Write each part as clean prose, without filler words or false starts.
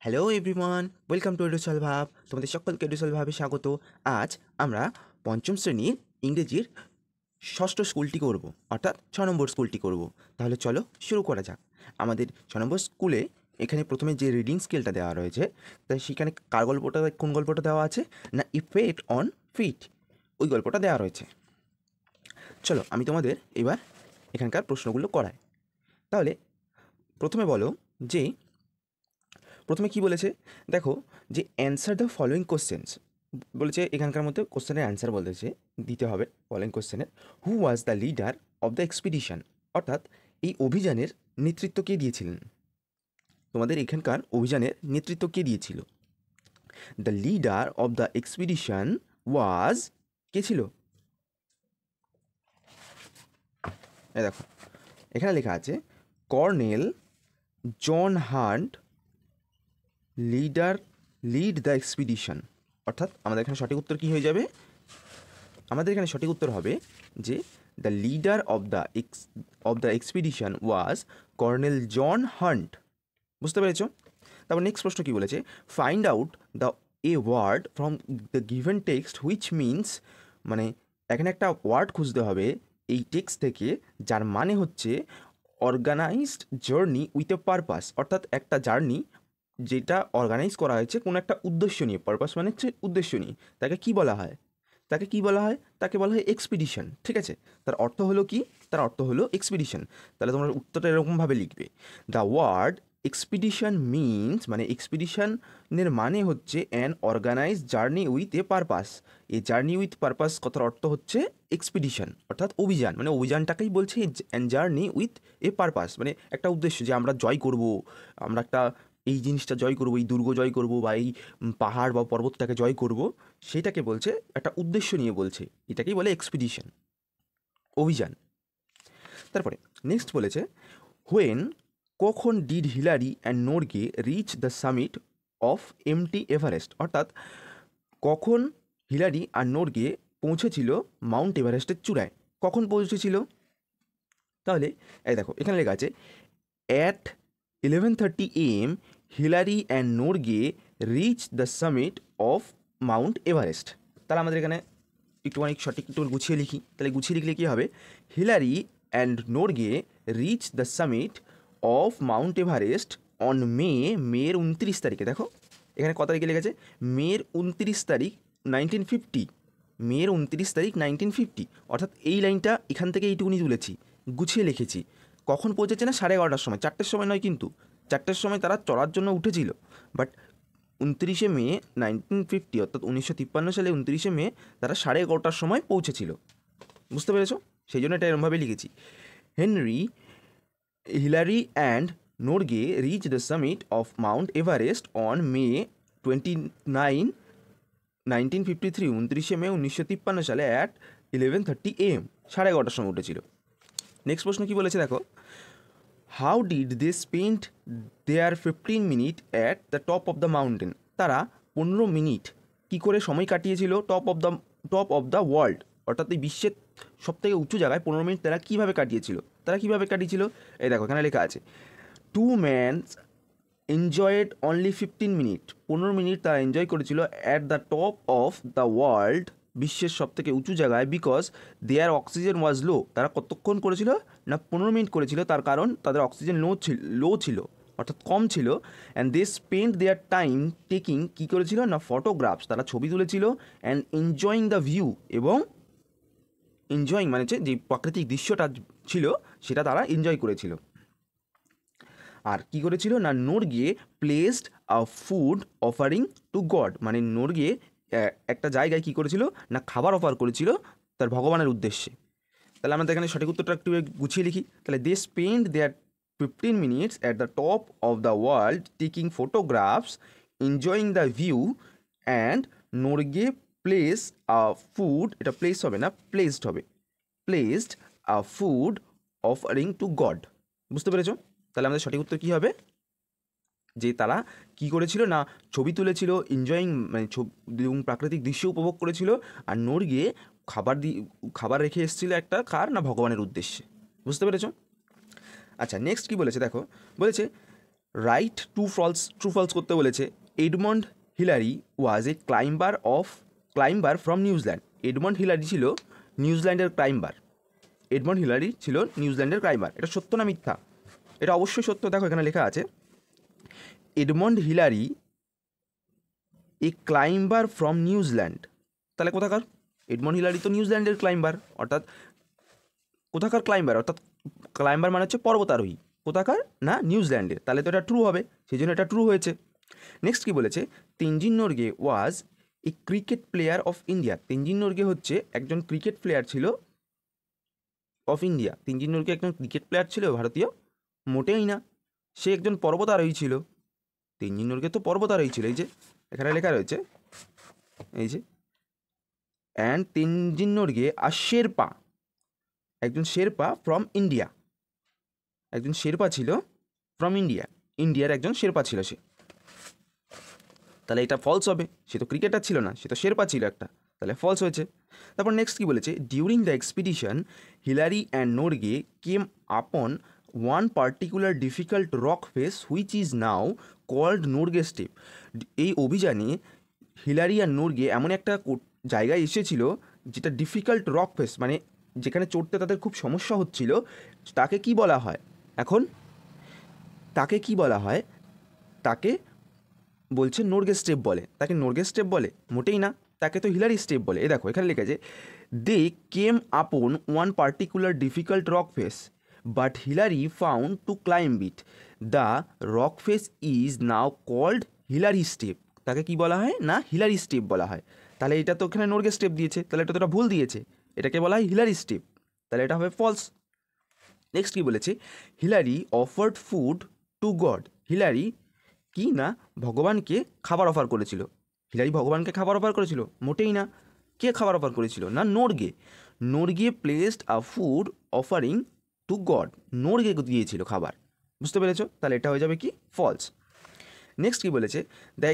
Hello everyone, welcome to এডুসল ভাব। তোমাদের সকলকে এডুসল ভাবে স্বাগত। আজ আমরা পঞ্চম শ্রেণীর ইংরেজির ষষ্ঠ স্কুলটি করব, অর্থাৎ 6 নম্বর স্কুলটি করব। তাহলে চলো শুরু করা যাক। আমাদের 6 নম্বর স্কুলে এখানে প্রথমে যে রিডিং স্কেলটা দেওয়া রয়েছে, তাই সেখানে কার গল্পটা, কোন গল্পটা দেওয়া আছে না ইফেক্ট অন ফিট, ওই গল্পটা দেওয়া রয়েছে। চলো আমি তোমাদের এবার এখানকার প্রশ্নগুলো করাই। তাহলে প্রথমে বলো যে প্রথমে কি বলেছে, দেখো যে অ্যান্সার দ্য ফলোয়িং কোশ্চেন্স বলেছে। এখানকার মধ্যে কোশ্চেনের অ্যান্সার বলেছে দিতে হবে ফলোয়িং কোশ্চেনের। Who was the leader of the expedition, অর্থাৎ এই অভিযানের নেতৃত্ব কে দিয়েছিলেন? তোমাদের এখানকার অভিযানের নেতৃত্ব কে দিয়েছিল? The leader of the expedition was, কে ছিল? দেখো এখানে লেখা আছে colonel John Hunt lead the expedition. অর্থাৎ আমাদের এখানে সঠিক উত্তর কী হয়ে যাবে? আমাদের এখানে সঠিক উত্তর হবে যে the leader of the expedition was colonel John Hunt. বুঝতে পেরেছ? তারপর নেক্সট প্রশ্ন কী বলেছে, find out the a word from the given text which means, মানে এখানে একটা ওয়ার্ড খুঁজতে হবে এই টেক্সট থেকে যার মানে হচ্ছে organised journey with a purpose, অর্থাৎ একটা জার্নি যেটা অর্গানাইজ করা হয়েছে কোনো একটা উদ্দেশ্য নিয়ে। পারপাস মানে হচ্ছে উদ্দেশ্য নিয়ে। তাকে কি বলা হয়? তাকে বলা হয় এক্সপিডিশন। ঠিক আছে, তার অর্থ হলো কি? তার অর্থ হলো এক্সপিডিশন। তাহলে তোমরা উত্তরটা এরকমভাবে লিখবে, দ্য ওয়ার্ড এক্সপিডিশন মিনস, মানে এক্সপিডিশনের মানে হচ্ছে an organise journey with a purpose. এই জার্নি উইথ পারপাস কথার অর্থ হচ্ছে এক্সপিডিশন, অর্থাৎ অভিযান। মানে অভিযানটাকেই বলছে an journey with a purpose, মানে একটা উদ্দেশ্য যে আমরা জয় করব, আমরা একটা এই জিনিসটা জয় করব, এই দুর্গ জয় করব, বা এই পাহাড় বা পর্বতটাকে জয় করব, সেটাকে বলছে একটা উদ্দেশ্য নিয়ে বলছে, এটাকেই বলে এক্সপিডিশন, অভিযান। তারপরে নেক্সট বলেছে হোয়েন, কখন did Hillary and Norgay reach the summit of MT Everest, অর্থাৎ কখন হিলারি আর নোরগে পৌঁছেছিল মাউন্ট এভারেস্টের চূড়ায়। কখন পৌঁছেছিল? তাহলে এই দেখো এখানে লেখা আছে at 11:30 AM Hillary and Norgay reach the summit of Mount Everest. তাহলে আমাদের এখানে একটুখানি সঠিক একটু গুছিয়ে লিখি। তাহলে গুছিয়ে লিখলে কী হবে, Hillary and Norgay reach the summit of Mount Everest on মের 29 তারিখে। দেখো এখানে কত তারিখে লেগেছে, মের 29 তারিখ 1950, মের 29 তারিখ 1950। অর্থাৎ এই লাইনটা এখান থেকে এইটুকুনি তুলেছি, গুছিয়ে লিখেছি। কখন পৌঁছেছে না, 11:30টার সময়, 4টের সময় নয় কিন্তু, 4টের সময় তারা চড়ার জন্য উঠেছিল, বাট 29শে মে 1950, অর্থাৎ 1953 সালে 29শে মে তারা 11:30টার সময় পৌঁছেছিল। বুঝতে পেরেছ? সেই জন্য এটা এরমভাবে লিখেছি, Hillary and Norgay reach the summit of Mount Everest on May 29, 1953, 29শে মে 1953 সালে অ্যাট 11:30 AM, 11:30টার সময় উঠেছিল। নেক্সট প্রশ্ন কী বলেছে দেখো, how did they spend their 15 minute at the top of the mountain, তারা 15 মিনিট কী করে সময় কাটিয়েছিল টপ অফ দ্য ওয়ার্ল্ড, অর্থাৎ এই বিশ্বের সবথেকে উঁচু জায়গায় 15 মিনিট তারা কীভাবে কাটিয়েছিল? এই দেখো এখানে লেখা আছে 2 man's enjoyed only 15 minute, 15 minute তারা এনজয় করেছিল at the top of the world, বিশ্বের সবথেকে উঁচু জায়গায়, বিকজ দেয়ার অক্সিজেন ওয়াজ লো, তারা কতক্ষণ করেছিল না 15 মিনিট করেছিল, তার কারণ তাদের অক্সিজেন লো ছিল, অর্থাৎ কম ছিল। And they spend their time taking, কী করেছিল না ফটোগ্রাফস, তারা ছবি তুলেছিল, অ্যান্ড এনজয়িং দ্য ভিউ, এবং এনজয়িং মানে হচ্ছে যে প্রাকৃতিক দৃশ্যটা ছিল সেটা তারা এনজয় করেছিল। আর কি করেছিল না Norgay placed a food offering to god, মানে নোরগে একটা জায়গায় কী করেছিল না খাবার অফার করেছিল তার ভগবানের উদ্দেশ্যে। তাহলে আমাদের এখানে সঠিক উত্তরটা একটু গুছিয়ে লিখি। তাহলে they spend their 15 minutes at the top of the world taking photographs, enjoying the view, and Norgay place a food, এটা প্লেস হবে না প্লেসড হবে, placed a food offering to god. বুঝতে পেরেছো? তাহলে আমাদের সঠিক উত্তর কী হবে, যে তারা কি করেছিল না ছবি তুলেছিল, এনজয়িং মানে এবং প্রাকৃতিক দৃশ্য উপভোগ করেছিল, আর নোরগে খাবার রেখে এসেছিল একটা কার না ভগবানের উদ্দেশ্যে। বুঝতে পেরেছ? আচ্ছা নেক্সট কী বলেছে দেখো, বলেছে রাইট ট্রু ফলস করতে বলেছে। Edmund Hillary was A climber from New Zealand. Edmund Hillary ছিল নিউজিল্যান্ডের ক্লাইম্বার। এডমন্ড হিলারি ছিল নিউজিল্যান্ডের ক্লাইম্বার। এটা সত্য না মিথ্যা? এটা অবশ্যই সত্য। দেখো এখানে লেখা আছে Edmund Hillary A climber from New Zealand. তাহলে কোথাকার? এডমন্ড হিলারি তো নিউজিল্যান্ডের ক্লাইম্বার, অর্থাৎ কোথাকার ক্লাইম্বার? অর্থাৎ ক্লাইম্বার মানে হচ্ছে পর্বতারোহী। কোথাকার? না নিউজিল্যান্ডের। তাহলে তো এটা ট্রু হবে, সেই জন্য এটা ট্রু হয়েছে। নেক্সট কি বলেছে? Tenzing Norgay was a cricket player of India. Tenzing Norgay হচ্ছে একজন ক্রিকেট প্লেয়ার ছিল অফ ইন্ডিয়া। তেনজিং নোরগে একজন ক্রিকেট প্লেয়ার ছিল ভারতীয়? মোটেই না, সে একজন পর্বতারোহী ছিল। তেনজিং নোরগে তো পর্বতারোহী ছিল। এই যে এখানে লেখা রয়েছে, এই যে অ্যান্ড তেনজিং নোরগে আর শেরপা, একজন শেরপা ফ্রম ইন্ডিয়া। একজন শেরপা ছিল ফ্রম ইন্ডিয়া, ইন্ডিয়ার একজন শেরপা ছিল সে। তাহলে এটা ফলস হবে, সে তো ক্রিকেটার ছিল না, সে তো শেরপা ছিল একটা, তাহলে ফলস হয়েছে। তারপর নেক্সট কি বলেছে? During the expedition Hillary and Norgay came upon one particular difficult rock face which is now called Norgay step. এই অভিযানে হিলারি আর নোরগে এমন একটা জায়গায় এসেছিল যেটা ডিফিকাল্ট রক ফেস, মানে যেখানে চড়তে তাদের খুব সমস্যা হচ্ছিল। তাকে কি বলা হয়? এখন তাকে কি বলা হয়? তাকে বলছে নোরগে স্টেপ বলে। তাকে নোরগে স্টেপ বলে? মোটেই না, তাকে তো হিলারি স্টেপ বলে। এই দেখো এখানে লেখা আছে they came upon one particular difficult rock face but Hillary found to climb it. The rock face is now called Hillary step. তাকে কি বলা হয়? না হিলারি স্টেপ বলা হয়। তাহলে এটা তো এখানে নোরগে স্টেপ দিয়েছে, তাহলে এটা তো ভুল দিয়েছে, এটাকে বলা হয় হিলারি স্টেপ, তাহলে এটা হবে ফলস। নেক্সট কি বলেছে? Hillary offered food two god. Hillary কি না ভগবানকে খাবার অফার করেছিল। হিলারি ভগবানকে খাবার অফার করেছিল? মোটেই না। কে খাবার অফার করেছিল? না Norgay. Norgay placed a food offering to god. Norgay দিয়েছিল খাবার, বুঝতে পেরেছো? তাহলে এটা হয়ে যাবে কি? ফলস। নেক্সট কি বলেছে? দ্য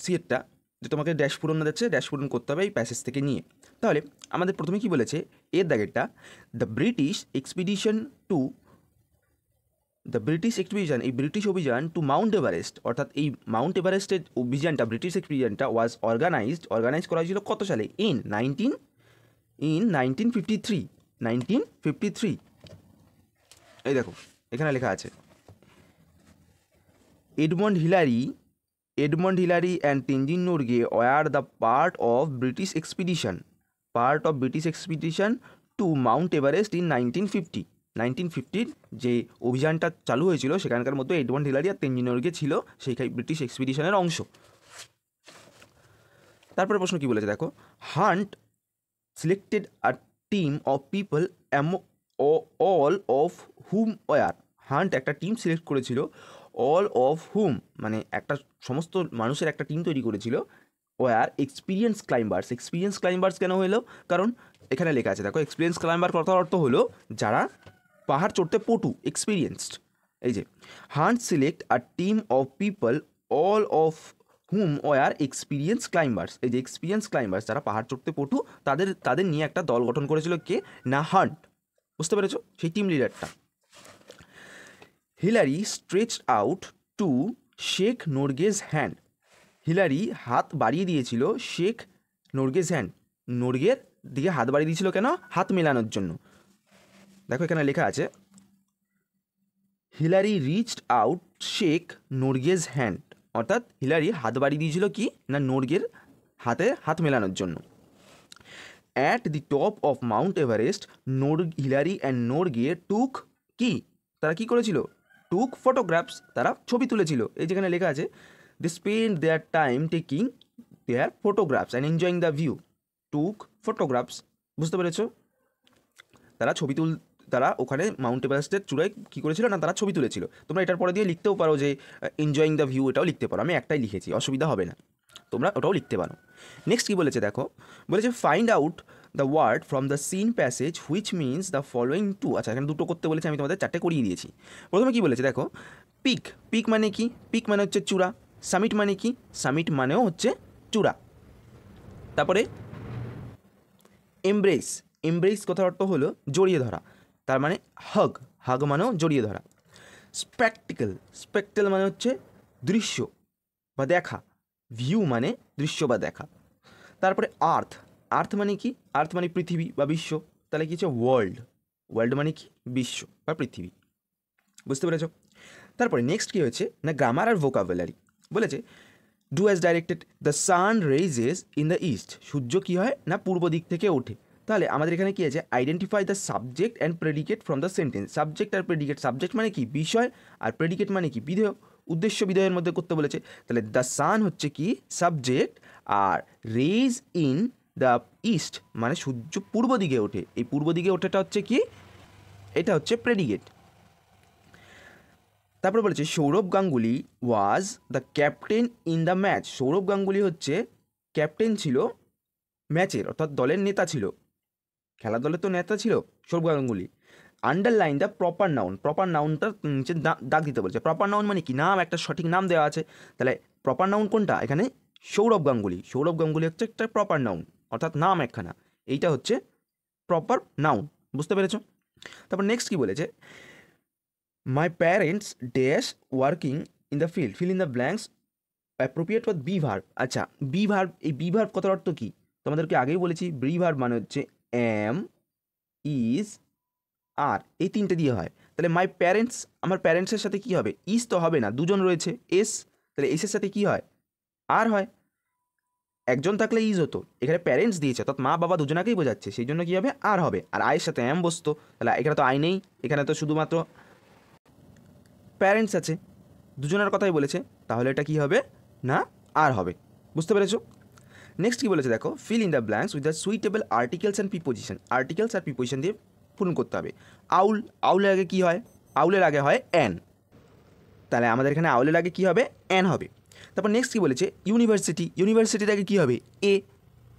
সিয়েটটা যে তোমাকে ড্যাশ পূরণ যাচ্ছে, ড্যাশ পূরণ করতে হবে এই প্যাসেজ থেকে নিয়ে। তাহলে আমাদের প্রথমে কি বলেছে? এর দাগেরটা দ্য ব্রিটিশ এক্সপিডিশন এই ব্রিটিশ অভিযান টু মাউন্ট এভারেস্ট, অর্থাৎ এই মাউন্ট এভারেস্টের অভিযানটা, ব্রিটিশ এক্সপিডিশনটা ওয়াজ অর্গানাইজ করা হয়েছিল কত সালে? ইন 1953। এই দেখো এখানে লেখা আছে Edmund Hillary and Tenzing Norgay were the part of British expedition to mount Everest in 1950 যে অভিযানটা চালু হয়েছিল সেখানকার মধ্যে এডমন্ড হিলারি আর তেনজিং নোরগে ছিল সেই ব্রিটিশ এক্সপিডিশনের অংশ। তারপরে প্রশ্ন কি বলেছে দেখো, Hunt selected a team of people all of whom were. Hunt একটা টিম সিলেক্ট করেছিল, অল অফ হুম মানে একটা সমস্ত মানুষের একটা টিম তৈরি করেছিল, ওয়ার এক্সপিরিয়েন্স ক্লাইম্বার্স কেন হলো? কারণ এখানে লেখা আছে দেখো এক্সপিরিয়েন্স ক্লাইম্বার কথার অর্থ হলো যারা পাহাড় চড়তে পটু, এক্সপিরিয়েন্সড। এই যে Hunt select a team of people all of whom were experience climbers. এই যে এক্সপিরিয়েন্স ক্লাইম্বার্স যারা পাহাড় চড়তে পটু, তাদের নিয়ে একটা দল গঠন করেছিল কে? না হান্ট, বুঝতে পেরেছো? সেই টিম লিডারটা। Hillary stretched out to shake Norgay's hand. Hillary হাত বাড়িয়ে দিয়েছিল শেক নোরগেজ হ্যান্ড। নোরগের দিকে হাত বাড়িয়ে দিয়েছিল কেন? হাত মেলানোর জন্য। দেখো এখানে লেখা আছে Hillary reached out shake Norgay's hand, অর্থাৎ হিলারি হাত বাড়িয়ে দিয়েছিল কি না নোরগের হাতে হাত মেলানোর জন্য। At the top of Mount Everest Hillary and Norgay took কি, তারা কি করেছিল? টুক ফটোগ্রাফস, তারা ছবি তুলেছিল। এই যেখানে লেখা আছে they spend their time taking their photographs and enjoying the view. Took photographs, বুঝতে পেরেছো? তারা ওখানে মাউন্ট এভারেস্টের চূড়ায় কী করেছিল না তারা ছবি তুলেছিল। তোমরা এটার পরে দিয়ে লিখতেও পারো যে এনজয়িং দ্য ভিউ, এটাও লিখতে পারো। আমি একটাই লিখেছি, অসুবিধা হবে না, তোমরা ওটাও লিখতে পারো। নেক্সট কী বলেছে দেখো, বলেছে find out the word from the seen passage which means the following two. আচ্ছা এখানে দুটো করতে বলেছে, আমি তোমাদের চারটে করিয়ে দিয়েছি। প্রথমে কী বলেছে দেখো, পিক মানে কি? পিক মানে হচ্ছে চূড়া। সামিট মানে কি? সামিট মানেও হচ্ছে চূড়া। তারপরে এমব্রেস কথার অর্থ হলো জড়িয়ে ধরা, তার মানে হাগ মানেও জড়িয়ে ধরা। স্পেকটিক্যাল, স্পেকটেল মানে হচ্ছে দৃশ্য বা দেখা, ভিউ মানে দৃশ্য বা দেখা। তারপরে আর্থ, আর্থ মানে কি? আর্থ মানে পৃথিবী বা বিশ্ব, তাহলে কি হচ্ছে ওয়ার্ল্ড, ওয়ার্ল্ড মানে কি? বিশ্ব বা পৃথিবী, বুঝতে পেরেছ? তারপরে নেক্সট কী হয়েছে না, গ্রামার আর ভোকাবুলারি বলেছে। Do as directed, the sun rises in the east, সূর্য কী হয় না পূর্ব দিক থেকে ওঠে। তাহলে আমাদের এখানে কী আছে, identify the subject and predicate from the sentence. Subject আর প্রেডিকেট, সাবজেক্ট মানে কি? বিষয়, আর প্রেডিকেট মানে কি? বিধেয়, উদ্দেশ্য বিধেয়ের মধ্যে করতে বলেছে। তাহলে দ্য সান হচ্ছে কি সাবজেক্ট, আর রেইজ ইন দ্য ইস্ট মানে সূর্য পূর্ব দিকে ওঠে, এই পূর্ব দিকে ওঠেটা হচ্ছে কি? এটা হচ্ছে প্রেডিকেট। তারপরে বলেছে Sourav Ganguly was the captain in the match. Sourav Ganguly হচ্ছে ক্যাপ্টেন ছিল ম্যাচের, অর্থাৎ দলের নেতা ছিল, খেলার দলের তো নেতা ছিল Sourav Ganguly. Underline the proper noun, proper নাউনটা নিচে দাগ দিতে বলছে। প্রপার নাউন মানে কি? নাম, একটা সঠিক নাম দেওয়া আছে। তাহলে প্রপার নাউন কোনটা? এখানে সৌরভ গাঙ্গুলি, সৌরভ গাঙ্গুলি হচ্ছে একটা প্রপার নাউন, অর্থাৎ নাম একখানা, এইটা হচ্ছে প্রপার নাউন, বুঝতে পেরেছো? তারপর নেক্সট কি বলেছে, my parents dash working in the field, feel in the blanks appropriate with be verb. আচ্ছা, বি ভার্ব, এই বি ভার্ব কথার অর্থ কী? তোমাদেরকে আগেই বলেছি, বি ভার্ব মানে হচ্ছে এম, ইজ, আর, এই তিনটে দিয়ে হয়। তাহলে মাই প্যারেন্টস, আমার প্যারেন্টসের সাথে কী হবে? ইজ তো হবে না, দুজন রয়েছে, এস, তাহলে এসের সাথে কী হয়? আর হয়। একজন থাকলে ইজ হতো, এখানে প্যারেন্টস দিয়েছে, অর্থাৎ মা বাবা দুজনাকেই বোঝাচ্ছে, সেই জন্য কী হবে? আর হবে। আর আয়ের সাথে এম বসতো, তাহলে এখানে তো আই নেই, এখানে তো শুধুমাত্র প্যারেন্টস আছে, দুজনের কথাই বলেছে, তাহলে এটা কী হবে না আর হবে, বুঝতে পেরেছো? নেক্সট কী বলেছে দেখো, fill in the blanks with the suitable articles and preposition. Articles আর প্রিপোজিশন দিয়ে পূরণ করতে হবে। আউল, আউলের আগে কী হয়? আউলের আগে হয় অ্যান, তাহলে আমাদের এখানে আউলের আগে কী হবে? অ্যান হবে। তারপর নেক্সট কী বলেছে, ইউনিভার্সিটি, ইউনিভার্সিটির আগে কী হবে? এ,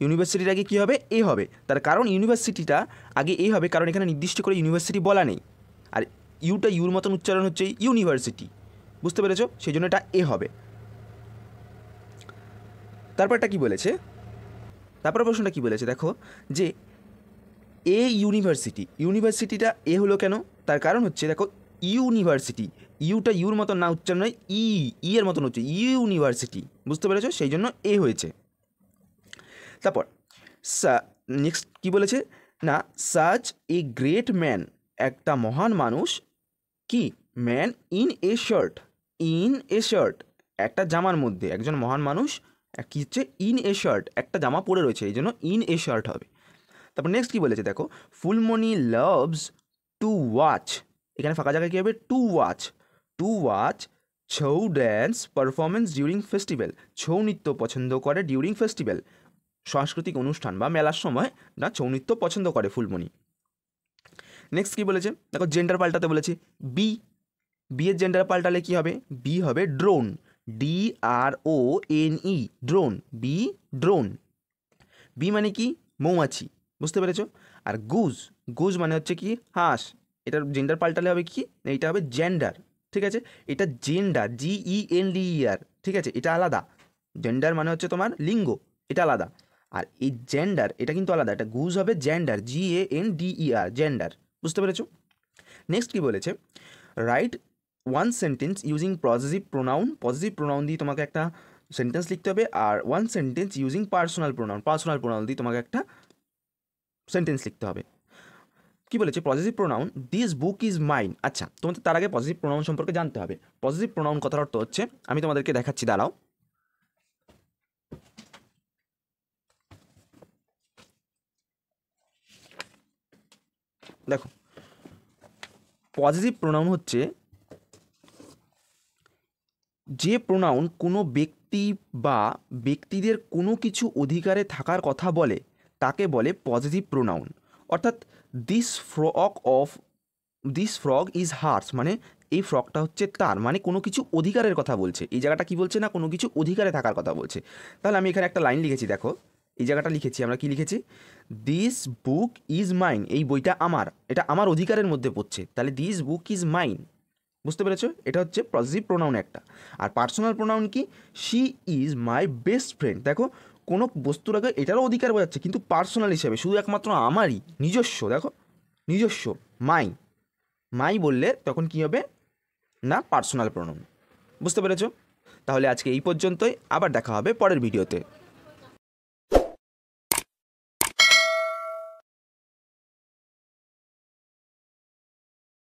ইউনিভার্সিটির আগে কী হবে? এ হবে। তার কারণ ইউনিভার্সিটিটা আগে এ হবে, কারণ এখানে নির্দিষ্ট করে ইউনিভার্সিটি বলা নেই, আর ইউটা ইউর মতন উচ্চারণ হচ্ছে ইউনিভার্সিটি, বুঝতে পেরেছো? সেই জন্য এটা এ হবে। তারপরটা কী বলেছে, তারপর প্রশ্নটা কী বলেছে দেখো, যে এ ইউনিভার্সিটি, ইউনিভার্সিটিটা এ হলো কেন? তার কারণ হচ্ছে দেখো, ইউনিভার্সিটি, ইউটা ইউর মতন না উচ্চারণ নয়, ই এর মতন হচ্ছে ইউনিভার্সিটি, বুঝতে পেরেছো? সেই জন্য এ হয়েছে। তারপর নেক্সট কী বলেছে না, সাচ এ গ্রেট ম্যান, একটা মহান মানুষ, কি man in a shirt, in a shirt একটা জামার মধ্যে, একজন মহান মানুষ কী হচ্ছে? ইন এ শার্ট একটা জামা পরে রয়েছে, এই জন্য ইন এ শার্ট হবে। তারপর নেক্সট কী বলেছে দেখো, ফুলমণি লাভস টু ওয়াচ, এখানে ফাঁকা জায়গায় কী হবে? To watch, to watch Chhau dance performance during festival, Chhau নৃত্য পছন্দ করে ডিউরিং ফেস্টিভ্যাল, সাংস্কৃতিক অনুষ্ঠান বা মেলার সময় না ছৌ নৃত্য পছন্দ করে ফুলমণি। নেক্সট কী বলেছে দেখো, জেন্ডার পাল্টাতে বলেছে। বি, বি এর জেন্ডার পাল্টালে কী হবে? বি হবে drone, DRONE, drone, bee drone. Bee মানে কি? মৌমাছি, বুঝতে পেরেছো? আর গুজ, গুজ মানে হচ্ছে কি? হাঁস। এটার জেন্ডার পাল্টালে হবে কি? এইটা হবে জেন্ডার, ঠিক আছে? এটা জেন্ডার, GENDER, ঠিক আছে? এটা আলাদা। জেন্ডার মানে হচ্ছে তোমার লিঙ্গ, এটা আলাদা। আর এই জেন্ডার এটা কিন্তু আলাদা, এটা গুজ হবে জেন্ডার, GANDER, জেন্ডার, বুঝতে পেরেছো? নেক্সট কি বলেছে, write one sentence using positive pronoun, positive pronoun দিয়ে তোমাকে একটা সেন্টেন্স লিখতে হবে, আর one sentence using personal pronoun, personal pronoun দিয়ে তোমাকে একটা সেন্টেন্স লিখতে হবে। কি বলেছে, positive pronoun, this book is mine. আচ্ছা, তোমাদের তার আগে পজিটিভ প্রোনাউন সম্পর্কে জানতে হবে। পজিটিভ প্রোনাউন কথার অর্থ হচ্ছে, আমি তোমাদেরকে দেখাচ্ছি, দাঁড়াও। দেখো, পজিটিভ প্রোনাউন হচ্ছে যে প্রোনাউন কোনো ব্যক্তি বা ব্যক্তিদের কোনো কিছু অধিকারে থাকার কথা বলে, তাকে বলে পজিটিভ প্রোনাউন। অর্থাৎ দিস ফ্রগ ইজ হার্স, মানে এই ফ্রগটা হচ্ছে তার, মানে কোনো কিছু অধিকারের কথা বলছে। এই জায়গাটা কি বলছে না, কোনো কিছু অধিকারে থাকার কথা বলছে। তাহলে আমি এখানে একটা লাইন লিখেছি, দেখো এই জায়গাটা লিখেছি, আমরা কি লিখেছি? দিস বুক ইজ মাইন, এই বইটা আমার, এটা আমার অধিকারের মধ্যে পড়ছে, তাহলে দিস বুক ইজ মাইন, বুঝতে পেরেছো? এটা হচ্ছে পজিটিভ প্রোনাউন একটা। আর পার্সোনাল প্রোনাউন কি? She is my best friend. দেখো, কোনো বস্তুর আগে এটারও অধিকার বোঝাচ্ছে, কিন্তু পার্সোনাল হিসেবে, শুধু একমাত্র আমারই, নিজস্ব। দেখো, নিজস্ব, মাই, মাই বললে তখন কি হবে? না পার্সোনাল প্রোনাউন। বুঝতে পেরেছো? তাহলে আজকে এই পর্যন্তই, আবার দেখা হবে পরের ভিডিওতে।